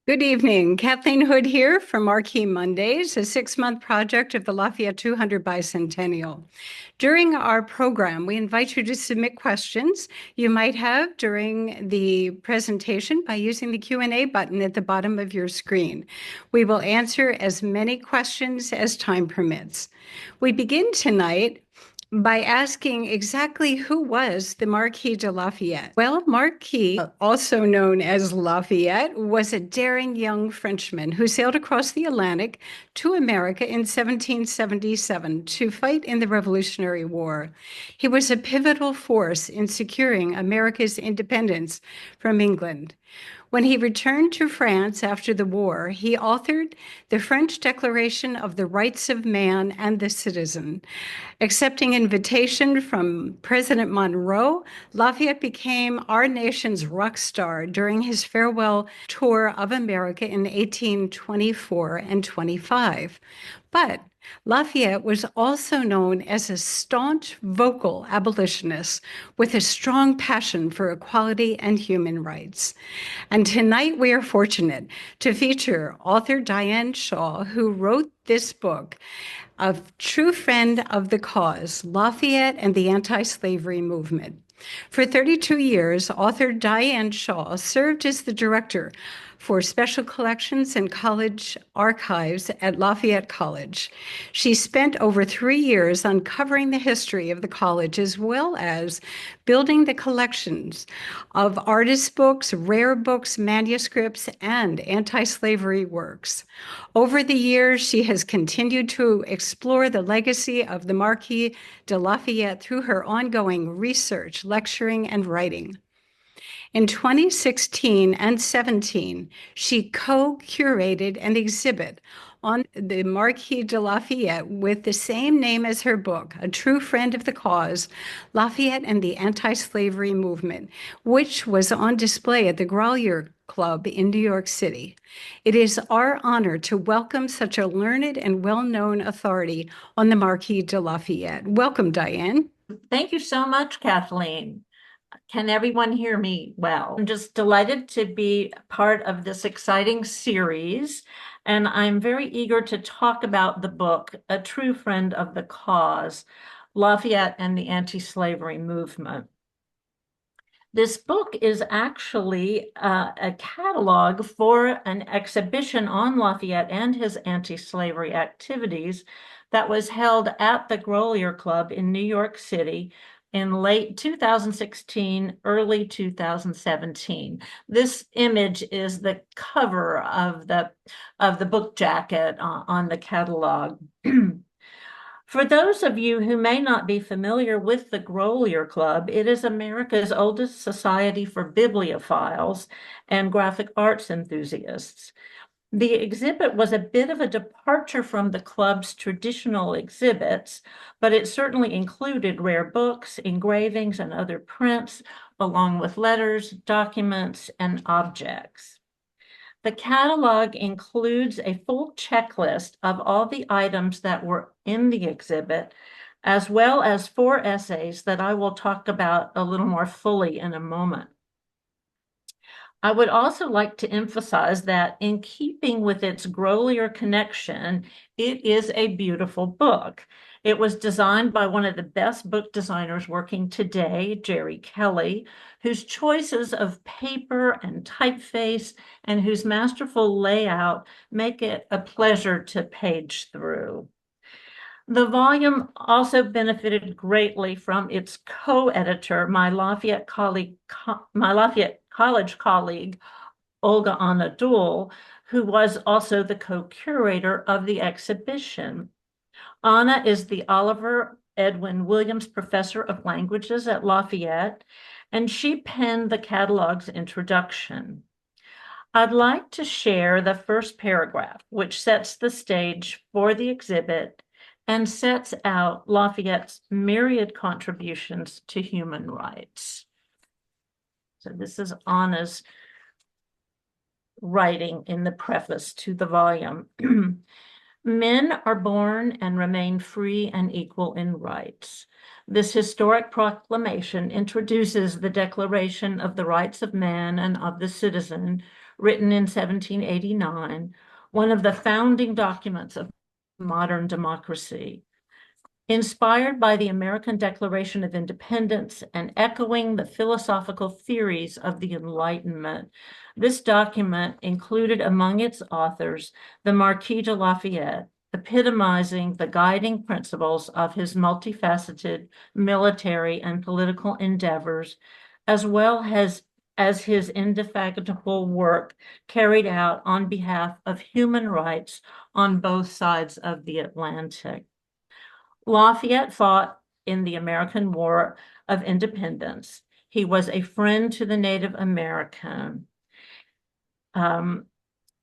Good evening. Kathleen Hood here from Marquis Mondays, a 6-month project of the Lafayette 200 Bicentennial. During our program, we invite you to submit questions you might have during the presentation by using the Q&A button at the bottom of your screen. We will answer as many questions as time permits. We begin tonight by asking exactly who was the Marquis de Lafayette. Well, Marquis, also known as Lafayette, was a daring young Frenchman who sailed across the Atlantic to America in 1777 to fight in the Revolutionary War. He was a pivotal force in securing America's independence from England. When he returned to France after the war, he authored the French Declaration of the Rights of Man and the Citizen. Accepting invitation from President Monroe, Lafayette became our nation's rock star during his farewell tour of America in 1824 and 25. But Lafayette was also known as a staunch vocal abolitionist with a strong passion for equality and human rights. And tonight we are fortunate to feature author Diane Shaw, who wrote this book, a true friend of the cause, Lafayette and the anti-slavery movement. For 32 years, author Diane Shaw served as the director for special collections and college archives at Lafayette College. She spent over 3 years uncovering the history of the college, as well as building the collections of artist books, rare books, manuscripts, and anti-slavery works. Over the years, she has continued to explore the legacy of the Marquis de Lafayette through her ongoing research, lecturing, and writing. In 2016 and 17, she co-curated an exhibit on the Marquis de Lafayette with the same name as her book, A True Friend of the Cause, Lafayette and the Anti-Slavery Movement, which was on display at the Grolier Club in New York City. It is our honor to welcome such a learned and well-known authority on the Marquis de Lafayette. Welcome, Diane. Thank you so much, Kathleen. Can everyone hear me well? I'm just delighted to be part of this exciting series, and I'm very eager to talk about the book, A True Friend of the Cause, Lafayette and the Anti-Slavery Movement. This book is actually a catalog for an exhibition on Lafayette and his anti-slavery activities that was held at the Grolier Club in New York City in late 2016, early 2017. This image is the cover of the book jacket on the catalog. For those of you who may not be familiar with the Grolier Club, it is America's oldest society for bibliophiles and graphic arts enthusiasts. The exhibit was a bit of a departure from the club's traditional exhibits, but it certainly included rare books, engravings, and other prints, along with letters, documents, and objects. The catalog includes a full checklist of all the items that were in the exhibit, as well as 4 essays that I will talk about a little more fully in a moment. I would also like to emphasize that in keeping with its Grolier connection, it is a beautiful book. It was designed by one of the best book designers working today, Jerry Kelly, whose choices of paper and typeface and whose masterful layout make it a pleasure to page through. The volume also benefited greatly from its co-editor, my Lafayette College colleague, Olga Anadol, who was also the co-curator of the exhibition. Anna is the Oliver Edwin Williams Professor of Languages at Lafayette, and she penned the catalog's introduction. I'd like to share the first paragraph, which sets the stage for the exhibit and sets out Lafayette's myriad contributions to human rights. So this is Anna's writing in the preface to the volume. Men are born and remain free and equal in rights. This historic proclamation introduces the Declaration of the Rights of Man and of the Citizen, written in 1789, one of the founding documents of modern democracy. Inspired by the American Declaration of Independence and echoing the philosophical theories of the Enlightenment, this document included among its authors the Marquis de Lafayette, epitomizing the guiding principles of his multifaceted military and political endeavors, as well as his indefatigable work carried out on behalf of human rights on both sides of the Atlantic. Lafayette fought in the American War of Independence. He was a friend to the Native American.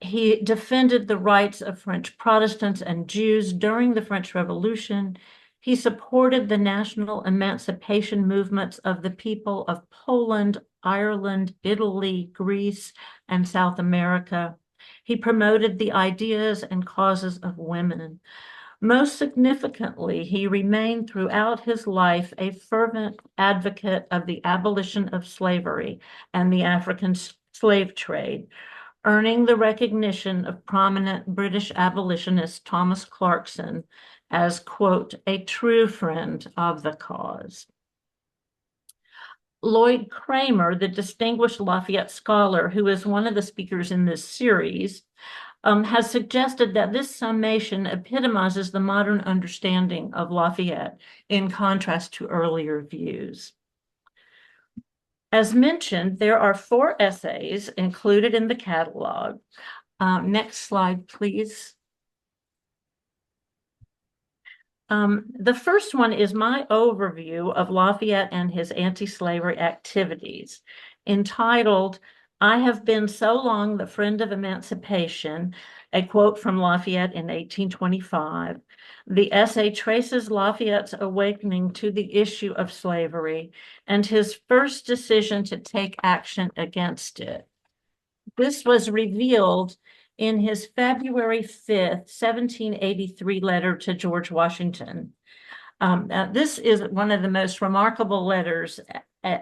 He defended the rights of French Protestants and Jews during the French Revolution. He supported the national emancipation movements of the people of Poland, Ireland, Italy, Greece, and South America. He promoted the ideas and causes of women. Most significantly, he remained throughout his life a fervent advocate of the abolition of slavery and the African slave trade, earning the recognition of prominent British abolitionist Thomas Clarkson as, quote, a true friend of the cause. Lloyd Kramer, the distinguished Lafayette scholar who is one of the speakers in this series, has suggested that this summation epitomizes the modern understanding of Lafayette in contrast to earlier views. As mentioned, there are 4 essays included in the catalog. Next slide, please. The first one is my overview of Lafayette and his anti-slavery activities, entitled, "I have been so long the friend of emancipation," a quote from Lafayette in 1825. The essay traces Lafayette's awakening to the issue of slavery and his first decision to take action against it. This was revealed in his February 5th, 1783 letter to George Washington. This is one of the most remarkable letters,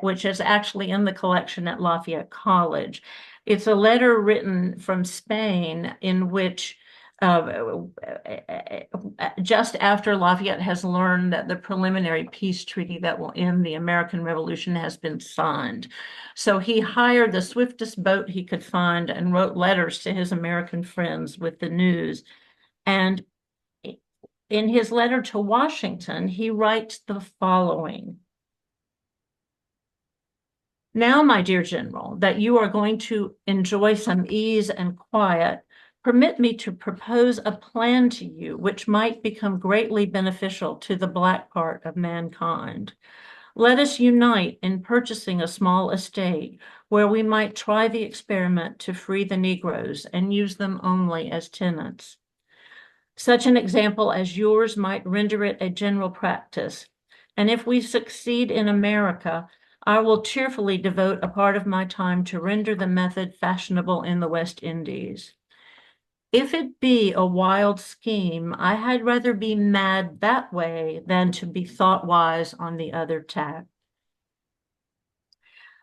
which is actually in the collection at Lafayette College. It's a letter written from Spain in which just after Lafayette has learned that the preliminary peace treaty that will end the American Revolution has been signed. So he hired the swiftest boat he could find and wrote letters to his American friends with the news. And in his letter to Washington, he writes the following. "Now, my dear General, that you are going to enjoy some ease and quiet, permit me to propose a plan to you which might become greatly beneficial to the black part of mankind. Let us unite in purchasing a small estate where we might try the experiment to free the Negroes and use them only as tenants. Such an example as yours might render it a general practice, and if we succeed in America, I will cheerfully devote a part of my time to render the method fashionable in the West Indies. If it be a wild scheme, I had rather be mad that way than to be thought wise on the other tack."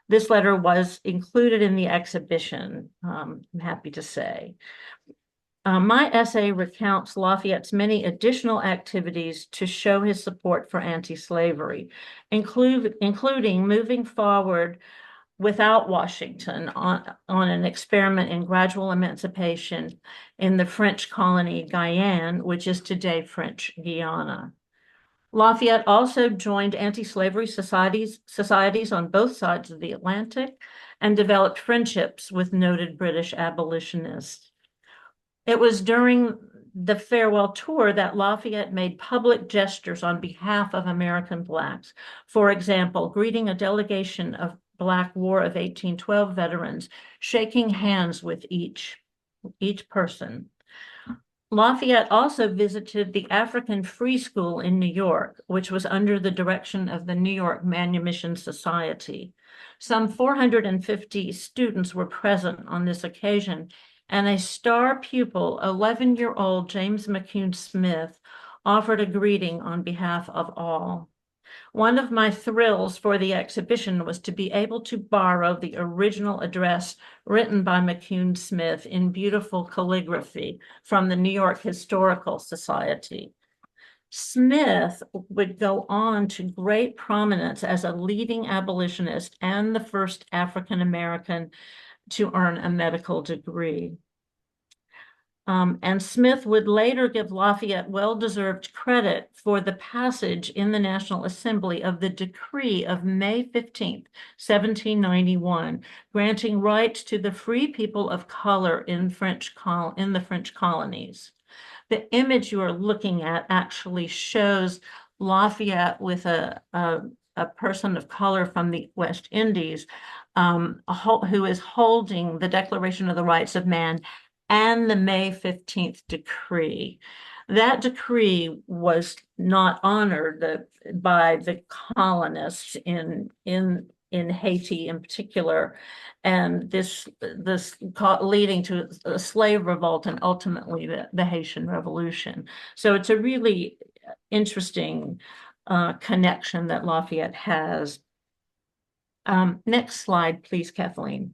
This letter was included in the exhibition, I'm happy to say. My essay recounts Lafayette's many additional activities to show his support for anti-slavery, including moving forward without Washington on an experiment in gradual emancipation in the French colony Guyane, which is today French Guiana. Lafayette also joined anti-slavery societies on both sides of the Atlantic and developed friendships with noted British abolitionists. It was during the farewell tour that Lafayette made public gestures on behalf of American Blacks. For example, greeting a delegation of Black War of 1812 veterans, shaking hands with each person. Lafayette also visited the African Free School in New York, which was under the direction of the New York Manumission Society. Some 450 students were present on this occasion, and a star pupil, 11-year-old James McCune Smith, offered a greeting on behalf of all. One of my thrills for the exhibition was to be able to borrow the original address written by McCune Smith in beautiful calligraphy from the New York Historical Society. Smith would go on to great prominence as a leading abolitionist and the first African American to earn a medical degree. And Smith would later give Lafayette well-deserved credit for the passage in the National Assembly of the decree of May 15th, 1791, granting rights to the free people of color in the French colonies. The image you are looking at actually shows Lafayette with a person of color from the West Indies who is holding the Declaration of the Rights of Man and the May 15th decree. That decree was not honored by the colonists in Haiti in particular, and this leading to a slave revolt and ultimately the Haitian Revolution. So it's a really interesting connection that Lafayette has. Next slide, please, Kathleen.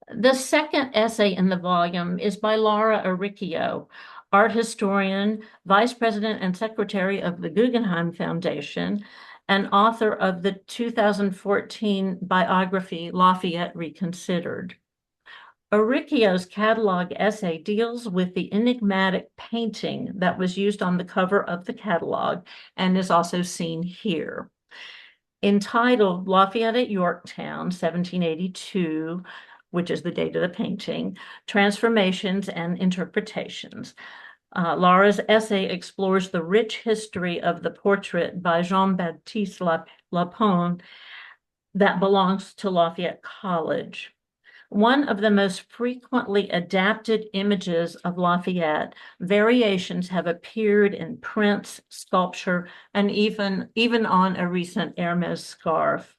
The second essay in the volume is by Laura Arricchio, art historian, vice president and secretary of the Guggenheim Foundation, and author of the 2014 biography, Lafayette Reconsidered. Arricchio's catalog essay deals with the enigmatic painting that was used on the cover of the catalog and is also seen here. Entitled Lafayette at Yorktown, 1782, which is the date of the painting, Transformations and Interpretations. Laura's essay explores the rich history of the portrait by Jean-Baptiste Lapon that belongs to Lafayette College. One of the most frequently adapted images of Lafayette, variations have appeared in prints, sculpture, and even on a recent Hermes scarf.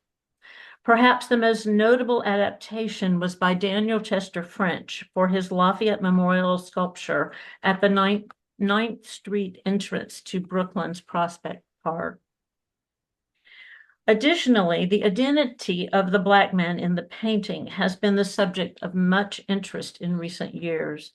Perhaps the most notable adaptation was by Daniel Chester French for his Lafayette Memorial sculpture at the 9th Street entrance to Brooklyn's Prospect Park. Additionally, the identity of the Black man in the painting has been the subject of much interest in recent years.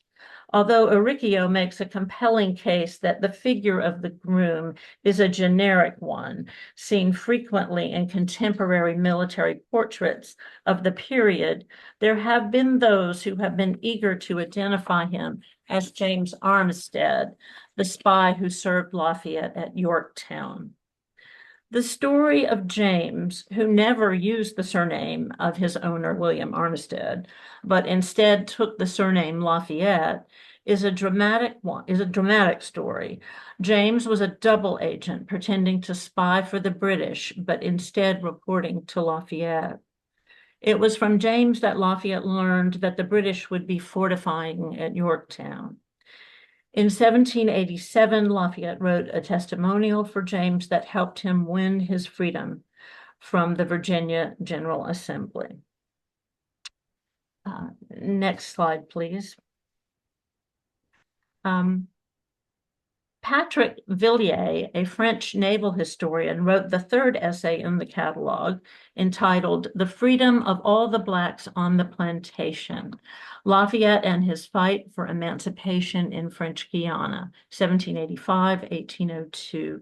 Although Arricchio makes a compelling case that the figure of the groom is a generic one, seen frequently in contemporary military portraits of the period, there have been those who have been eager to identify him as James Armistead, the spy who served Lafayette at Yorktown. The story of James, who never used the surname of his owner, William Armistead, but instead took the surname Lafayette, is a dramatic story. James was a double agent pretending to spy for the British, but instead reporting to Lafayette. It was from James that Lafayette learned that the British would be fortifying at Yorktown. In 1787, Lafayette wrote a testimonial for James that helped him win his freedom from the Virginia General Assembly. Next slide, please. Patrick Villiers, a French naval historian, wrote the third essay in the catalog entitled The Freedom of All the Blacks on the Plantation, Lafayette and His Fight for Emancipation in French Guiana, 1785-1802.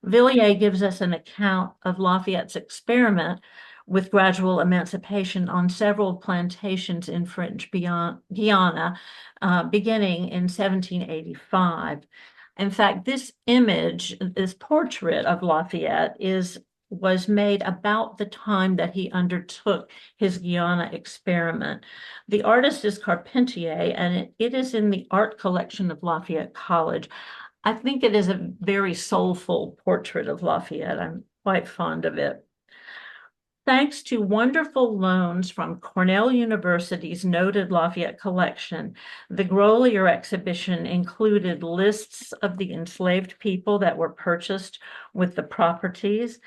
Villiers gives us an account of Lafayette's experiment with gradual emancipation on several plantations in French Guiana, beginning in 1785. In fact, this portrait of Lafayette was made about the time that he undertook his Guiana experiment. The artist is Carpentier, and it is in the art collection of Lafayette College. I think it is a very soulful portrait of Lafayette. I'm quite fond of it. Thanks to wonderful loans from Cornell University's noted Lafayette collection, the Grolier exhibition included lists of the enslaved people that were purchased with the properties,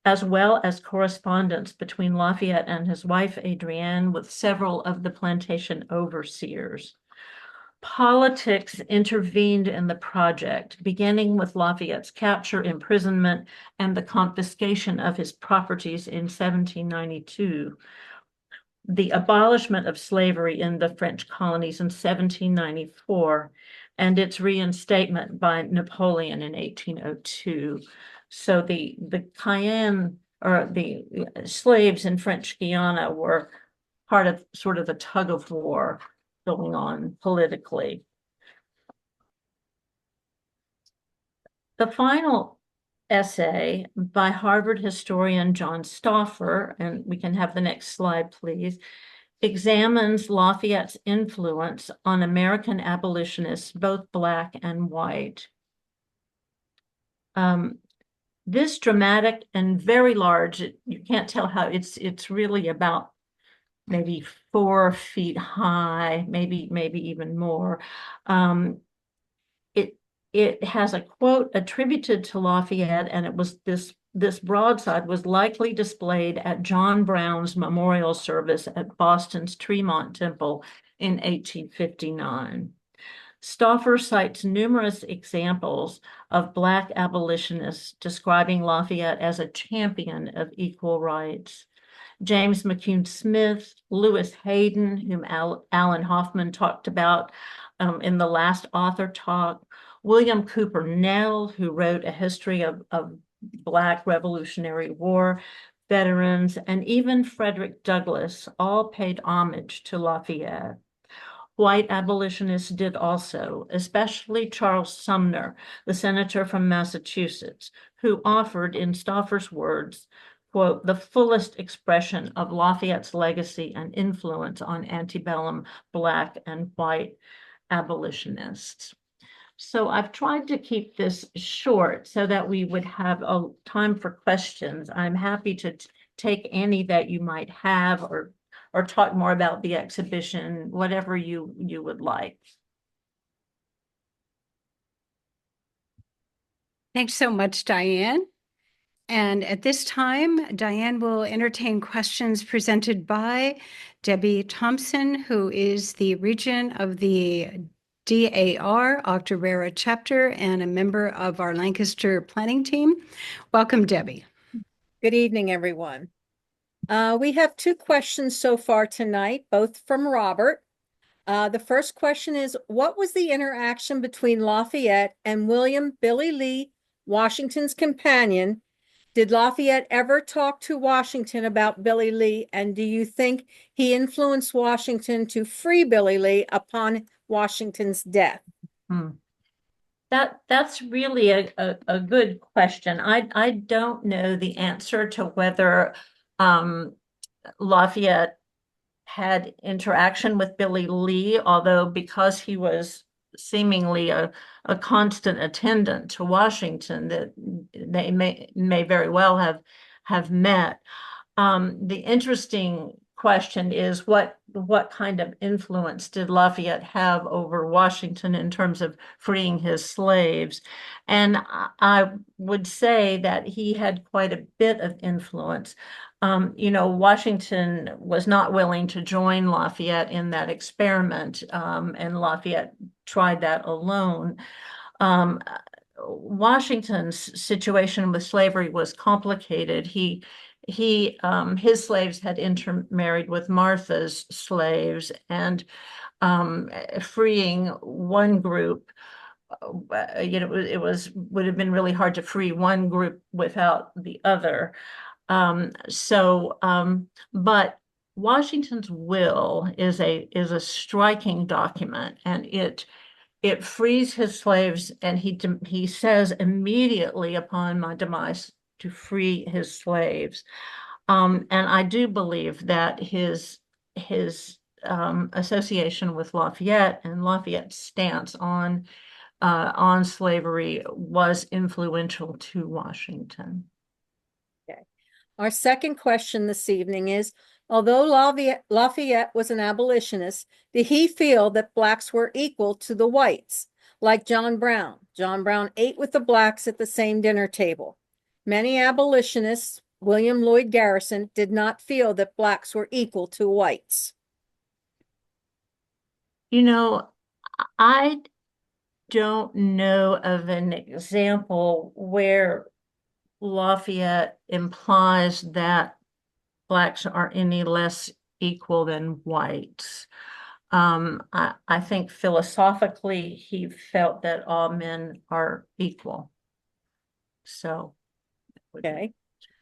as well as correspondence between Lafayette and his wife, Adrienne, with several of the plantation overseers. politics intervened in the project, beginning with Lafayette's capture, imprisonment, and the confiscation of his properties in 1792, the abolishment of slavery in the French colonies in 1794, and its reinstatement by Napoleon in 1802. So the Cayenne, or the slaves in French Guiana, were part of sort of the tug of war going on politically. The final essay by Harvard historian John Stauffer, and we can have the next slide, please, examines Lafayette's influence on American abolitionists, both Black and white. This dramatic and very large, you can't tell how, it's really about maybe 4 feet high, maybe even more. It has a quote attributed to Lafayette, and it was this broadside was likely displayed at John Brown's memorial service at Boston's Tremont Temple in 1859. Stauffer cites numerous examples of Black abolitionists describing Lafayette as a champion of equal rights. James McCune Smith, Lewis Hayden, whom Alan Hoffman talked about in the last author talk, William Cooper Nell, who wrote a history of Black Revolutionary War veterans, and even Frederick Douglass all paid homage to Lafayette. White abolitionists did also, especially Charles Sumner, the senator from Massachusetts, who offered, in Stauffer's words, quote, the fullest expression of Lafayette's legacy and influence on antebellum Black and white abolitionists. So I've tried to keep this short so that we would have a time for questions. I'm happy to take any that you might have, or talk more about the exhibition, whatever you would like. Thanks so much, Diane. And at this time, Diane will entertain questions presented by Debbie Thompson, who is the regent of the DAR Octorara chapter and a member of our Lancaster planning team. Welcome, Debbie. Good evening, everyone. We have 2 questions so far tonight, both from Robert. The first question is, what was the interaction between Lafayette and William Billy Lee, Washington's companion? Did Lafayette ever talk to Washington about Billy Lee, and do you think he influenced Washington to free Billy Lee upon Washington's death? That's really a good question. I don't know the answer to whether Lafayette had interaction with Billy Lee, although because he was seemingly a constant attendant to Washington, that they may very well have met. The interesting question is what kind of influence did Lafayette have over Washington in terms of freeing his slaves? And I would say that he had quite a bit of influence. Washington was not willing to join Lafayette in that experiment, and Lafayette tried that alone. Washington's situation with slavery was complicated. His slaves had intermarried with Martha's slaves, and freeing one group, it would have been really hard to free one group without the other. But Washington's will is a striking document, and it frees his slaves, and he says immediately upon my demise to free his slaves. And I do believe that his association with Lafayette and Lafayette's stance on slavery was influential to Washington. Okay. Our second question this evening is, although Lafayette was an abolitionist, did he feel that Blacks were equal to the whites, like John Brown? John Brown ate with the Blacks at the same dinner table. Many abolitionists, William Lloyd Garrison, did not feel that Blacks were equal to whites. I don't know of an example where Lafayette implies that Blacks are any less equal than whites. I think philosophically, he felt that all men are equal. So, Okay.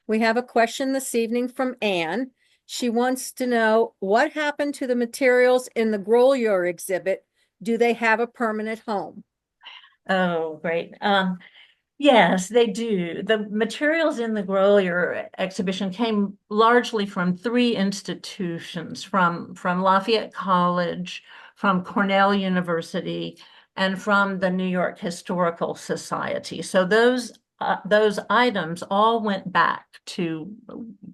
We have a question this evening from Anne. She wants to know what happened to the materials in the Grolier exhibit. Do they have a permanent home? oh, great. Yes, they do. The materials in the Grolier exhibition came largely from three institutions, from Lafayette College, from Cornell University, and from the New York Historical Society. So those items all went back to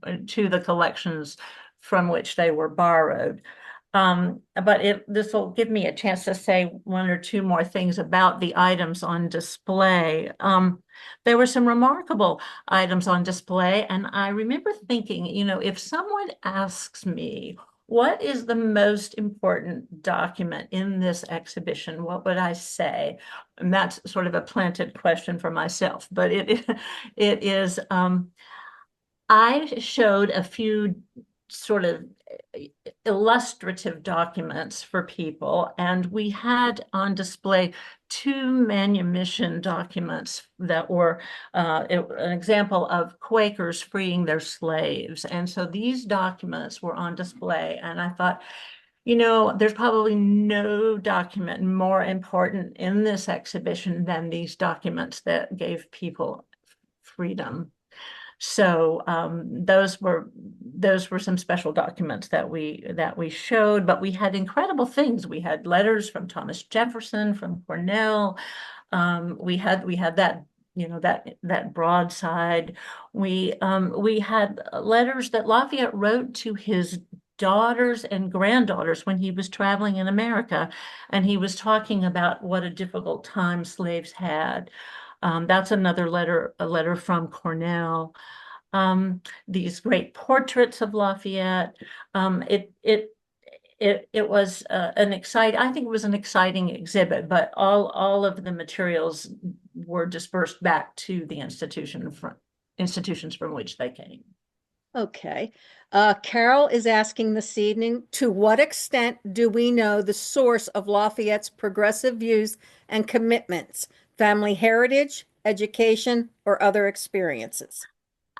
the collections from which they were borrowed. But this will give me a chance to say one or two more things about the items on display. There were some remarkable items on display, and I remember thinking, if someone asks me, what is the most important document in this exhibition? What would I say? And that's sort of a planted question for myself, but it is, I showed a few sort of illustrative documents for people, and we had on display two manumission documents that were an example of Quakers freeing their slaves. And so these documents were on display, and I thought, there's probably no document more important in this exhibition than these documents that gave people freedom. So those were some special documents that we showed, but we had incredible things. We had letters from Thomas Jefferson, from Cornell. We had that that broadside. We had letters that Lafayette wrote to his daughters and granddaughters when he was traveling in America, and he was talking about what a difficult time slaves had. That's another letter, a letter from Cornell. These great portraits of Lafayette. It was I think it was an exciting exhibit, but all of the materials were dispersed back to the institutions from which they came. Okay. Carol is asking this evening, to what extent do we know the source of Lafayette's progressive views and commitments, family heritage, education, or other experiences?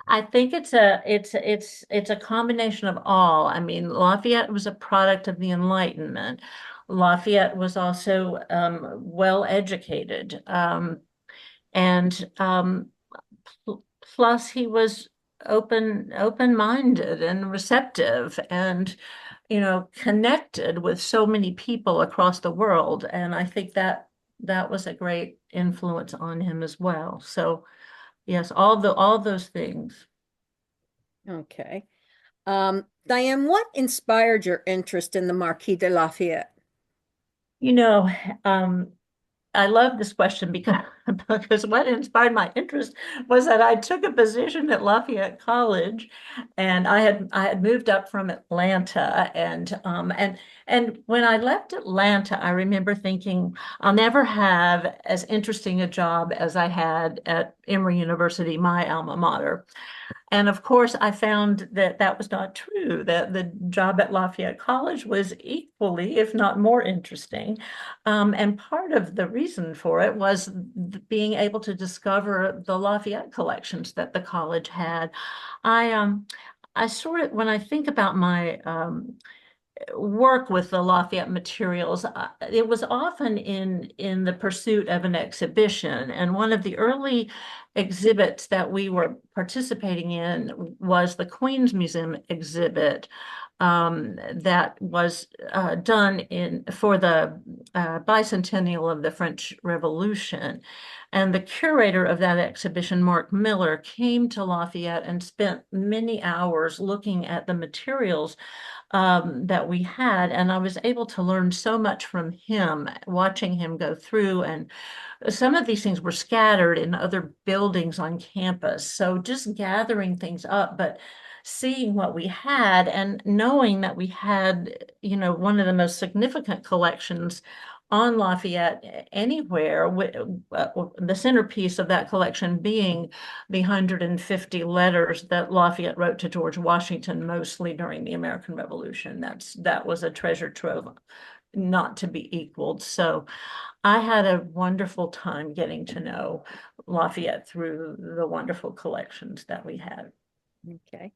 I think it's a combination of all. I mean, Lafayette was a product of the Enlightenment. Lafayette was also well educated, and plus he was open-minded and receptive, and connected with so many people across the world. And I think that was a great influence on him as well. So yes, all those things. Okay. Diane, what inspired your interest in the Marquis de Lafayette? You know, I love this question because what inspired my interest was that I took a position at Lafayette College, and I had moved up from Atlanta, and when I left Atlanta, I remember thinking I'll never have as interesting a job as I had at Emory University, my alma mater. And of course, I found that that was not true, that the job at Lafayette College was equally, if not more interesting. And part of the reason for it was being able to discover the Lafayette collections that the college had. I sort of, when I think about my work with the Lafayette materials, it was often in the pursuit of an exhibition. And one of the early exhibits that we were participating in was the Queens Museum exhibit that was done for the bicentennial of the French Revolution. And the curator of that exhibition, Mark Miller, came to Lafayette and spent many hours looking at the materials that we had. And I was able to learn so much from him, watching him go through. And some of these things were scattered in other buildings on campus. So just gathering things up, but seeing what we had and knowing that we had, one of the most significant collections on Lafayette anywhere, the centerpiece of that collection being the 150 letters that Lafayette wrote to George Washington, mostly during the American Revolution. That was a treasure trove not to be equaled. So I had a wonderful time getting to know Lafayette through the wonderful collections that we had. Okay.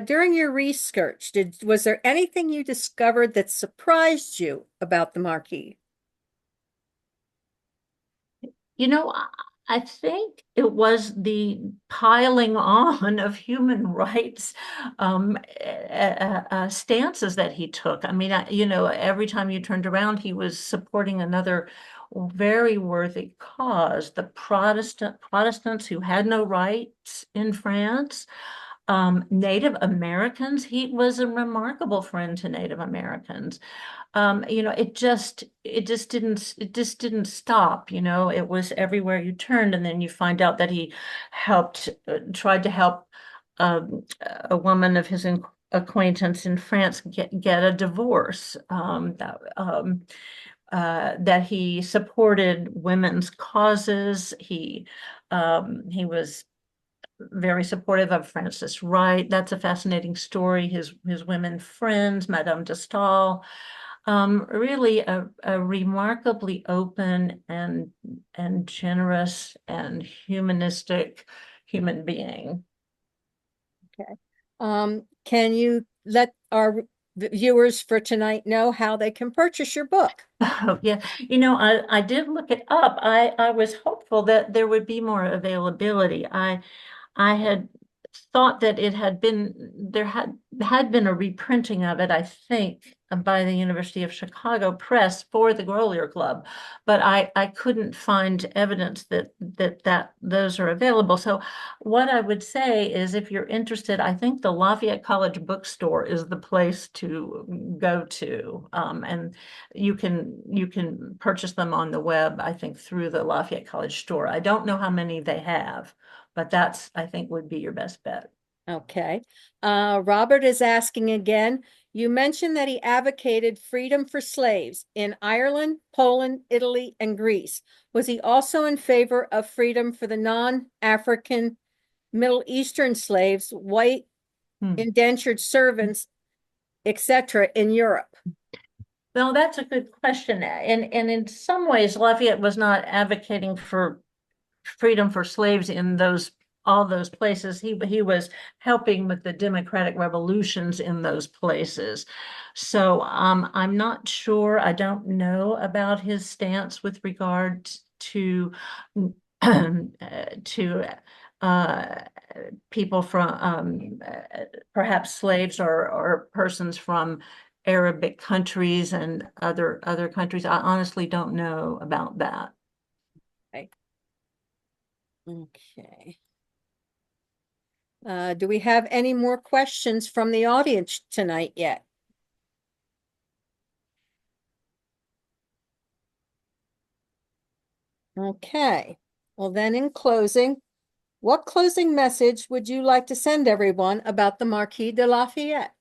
During your research, was there anything you discovered that surprised you about the Marquis? You know, I think it was the piling on of human rights stances that he took. I mean, you know, every time you turned around, he was supporting another very worthy cause, the Protestants who had no rights in France. Native Americans, he was a remarkable friend to Native Americans. You know, it just didn't stop, you know, it was everywhere you turned. And then you find out that he tried to help a woman of his acquaintance in France get a divorce, that he supported women's causes. He was very supportive of Frances Wright. That's a fascinating story. His women friends, Madame de Stael, really a remarkably open and generous and humanistic human being. Okay. Can you let our viewers for tonight know how they can purchase your book? Oh, yeah. You know, I did look it up. I was hopeful that there would be more availability. I had thought that there had been a reprinting of it, I think, by the University of Chicago Press for the Grolier Club, but I couldn't find evidence that those are available. So what I would say is, if you're interested, I think the Lafayette College bookstore is the place to go to, and you can purchase them on the web, I think, through the Lafayette College store. I don't know how many they have, but that's, I think, would be your best bet. Okay. Robert is asking again, you mentioned that he advocated freedom for slaves in Ireland, Poland, Italy, and Greece. Was he also in favor of freedom for the non-African Middle Eastern slaves, white indentured servants, etc., in Europe? Well, that's a good question. And in some ways, Lafayette was not advocating for freedom for slaves in all those places. He was helping with the democratic revolutions in those places. So I'm not sure. I don't know about his stance with regard to to people from perhaps slaves or persons from Arabic countries and other countries. I honestly don't know about that. Okay. Do we have any more questions from the audience tonight yet? Okay. Well, then in closing, what closing message would you like to send everyone about the Marquis de Lafayette?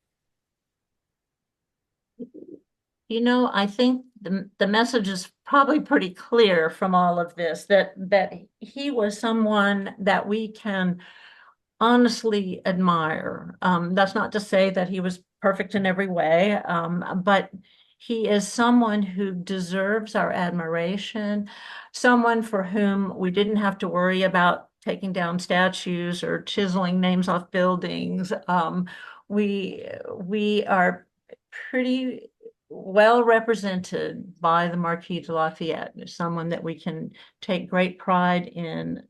You know, I think the message is probably pretty clear from all of this, that he was someone that we can honestly admire. That's not to say that he was perfect in every way, but he is someone who deserves our admiration, someone for whom we didn't have to worry about taking down statues or chiseling names off buildings. We are pretty well represented by the Marquis de Lafayette, someone that we can take great pride in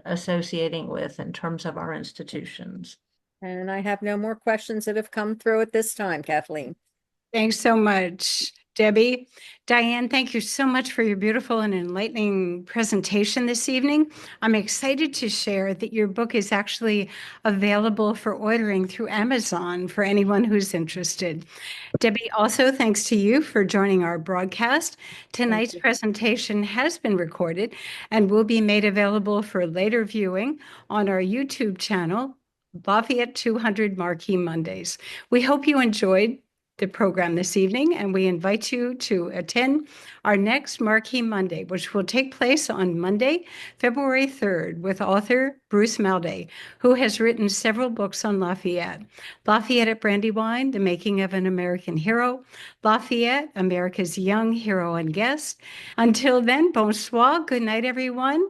associating with in terms of our institutions. And I have no more questions that have come through at this time, Kathleen. Thanks so much, Debbie. Diane, thank you so much for your beautiful and enlightening presentation this evening. I'm excited to share that your book is actually available for ordering through Amazon for anyone who's interested. Debbie, also thanks to you for joining our broadcast. Tonight's presentation has been recorded and will be made available for later viewing on our YouTube channel, Lafayette 200 Marquis Mondays. We hope you enjoyed the program this evening, and we invite you to attend our next Marquis Monday, which will take place on Monday, February 3rd, with author Bruce Malday, who has written several books on Lafayette. Lafayette at Brandywine, The Making of an American Hero, Lafayette, America's Young Hero and Guest. Until then, bonsoir, good night, everyone,